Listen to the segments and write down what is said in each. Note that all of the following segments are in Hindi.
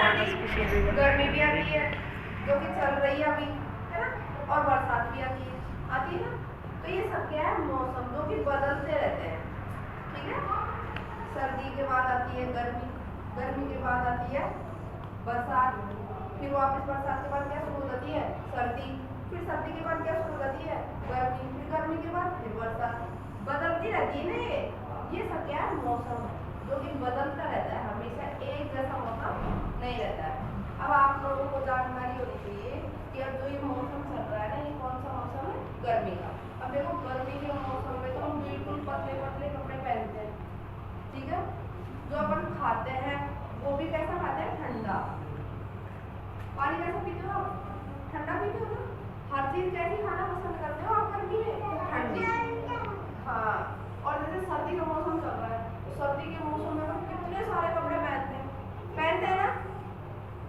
गर्मी भी आती है जो कि चल रही है अभी, है ना, और बरसात भी आती है ना। तो ये सब क्या है, मौसम जो कि बदलते रहते हैं, ठीक है। सर्दी के बाद आती है गर्मी, गर्मी के बाद आती है बरसात, फिर वापस बरसात के बाद क्या शुरू हो जाती है, सर्दी, फिर सर्दी के बाद क्या शुरू हो जाती है, गर्मी, फिर गर्मी के बाद फिर बरसात, बदलती रहती है ना ये सब क्या है, मौसम है जो कि बदलता रहता है, हमेशा एक जैसा मौसम नहीं रहता है। अब आप लोगों को जानकारी होनी चाहिए कि अब जो ये मौसम चल रहा है ना, ये कौन सा मौसम है, गर्मी का। अब देखो गर्मी के मौसम में तो हम बिल्कुल पतले पतले कपड़े पहनते हैं, ठीक है। जो अपन खाते हैं वो भी कैसा खाते हैं, ठंडा। पानी कैसा पीते हो आप, ठंडा पीते हो ना। हर चीज कैसी खाना पसंद करते हो आप गर्मी में, ठंडी। हाँ, और जैसे सर्दी का मौसम चल रहा है तो सर्दी के मौसम में हम कितने सारे कपड़े पहनते हैं ना,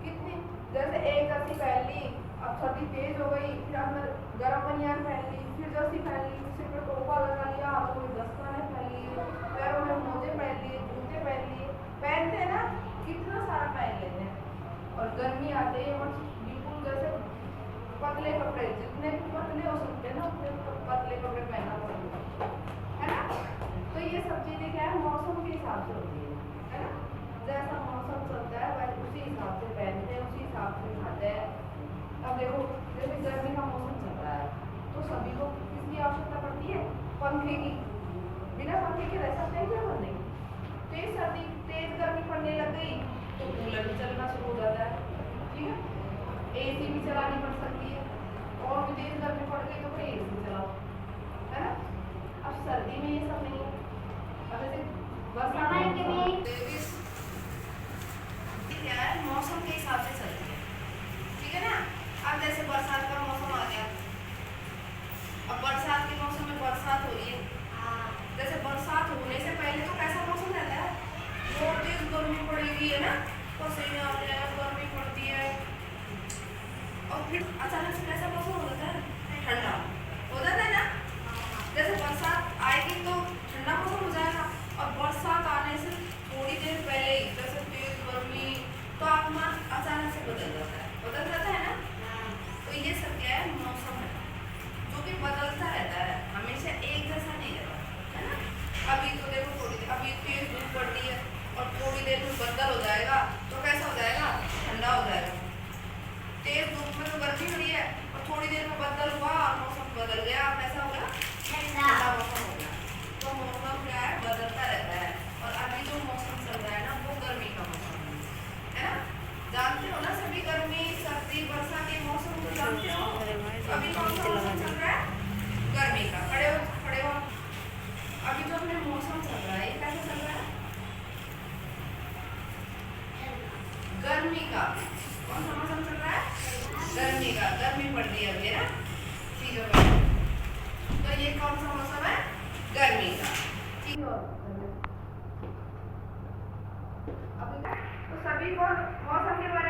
कितने, जैसे एक जर्सी पहन ली, अब सर्दी तेज हो गई, फिर अंदर गर्म बनियान पहन ली, फिर जर्सी पहन ली, सिर पे टोपा लगा लिया, हाथों में दस्ताने पहन लिए, पैरों में मोजे पहन लिए, जूते पहन लिए, पहनते हैं ना, कितना सारा पहन लेते हैं। और गर्मी आते ही बिल्कुल जैसे पतले कपड़े, जितने पतले हो सकते हैं ना उतने पतले कपड़े पहनना पड़ेगा, है ना। तो ये सब चीजें क्या है, मौसम के हिसाब से होती है ना। जैसा मौसम चलता है वैसे उसी हिसाब से पहनते हैं, उसी हिसाब से खाते हैं। अब देखो जैसे गर्मी का मौसम चल रहा है तो सभी को किसकी आवश्यकता पड़ती है, पंखे की। बिना पंखे के रह सकते हैं क्या, बंद नहीं। तेज सर्दी तेज गर्मी पड़ने लग गई तो कूलर भी चलना शुरू हो जाता है, ठीक है। एसी भी चलानी पड़ सकती है, और भी तेज गर्मी पड़ गई तो फिर एसी चलाओ, है ना। अब सर्दी में ये सब नहीं है। अब जैसे बरसात क्या है, मौसम के हिसाब से चलती है, ठीक है ना। अब जैसे बरसात का मौसम आ गया, अब बरसात के मौसम में बरसात हो रही है, जैसे बरसात होने से पहले तो कैसा मौसम रहता है, बहुत तेज गर्मी पड़ेगी, है ना, पसीने आते हैं, गर्मी पड़ती है, और फिर अचानक से कैसा मौसम हो जाता है, ठंडा हो जाता है ना। जैसे बरसात आएगी तो ठंडा मौसम हो जाएगा, और बरसात आने से थोड़ी देर पहले ही जैसे तेज गर्मी, तो तापमान अचानक से बदल जाता है ना। तो ये सब क्या है, मौसम है जो कि बदलता रहता है, हमेशा एक जैसा नहीं रहता, है ना। अभी तो देखो थोड़ी देर अभी तेज धूप पड़ रही है और थोड़ी देर में बदल हो जाएगा तो कैसा हो जाएगा, ठंडा हो जाएगा। तेज धूप में तो गर्मी हो रही है और थोड़ी देर में बदल हुआ और मौसम बदल गया, कैसा हो गया, ठंडा मौसम हो गया। तो मौसम क्या है, बदलता रहता है। और अभी जो मौसम चल रहा है ना वो गर्मी का मौसम है ना। जानते हो ना सभी, गर्मी सर्दी वर्षा के मौसम को जानते हो। अभी कौन सा मौसम चल रहा है, गर्मी का। खड़े हो। अभी जो अपने मौसम चल रहा है ये कैसा चल रहा है, गर्मी का। कौन सा मौसम चल रहा है, गर्मी का। गर्मी पड़ रही है अभी, है ना, सीधे पर। तो ये कौन सा मौसम है, गर्मी का, ठीक है। अभी तो सभी को मौसम के बारे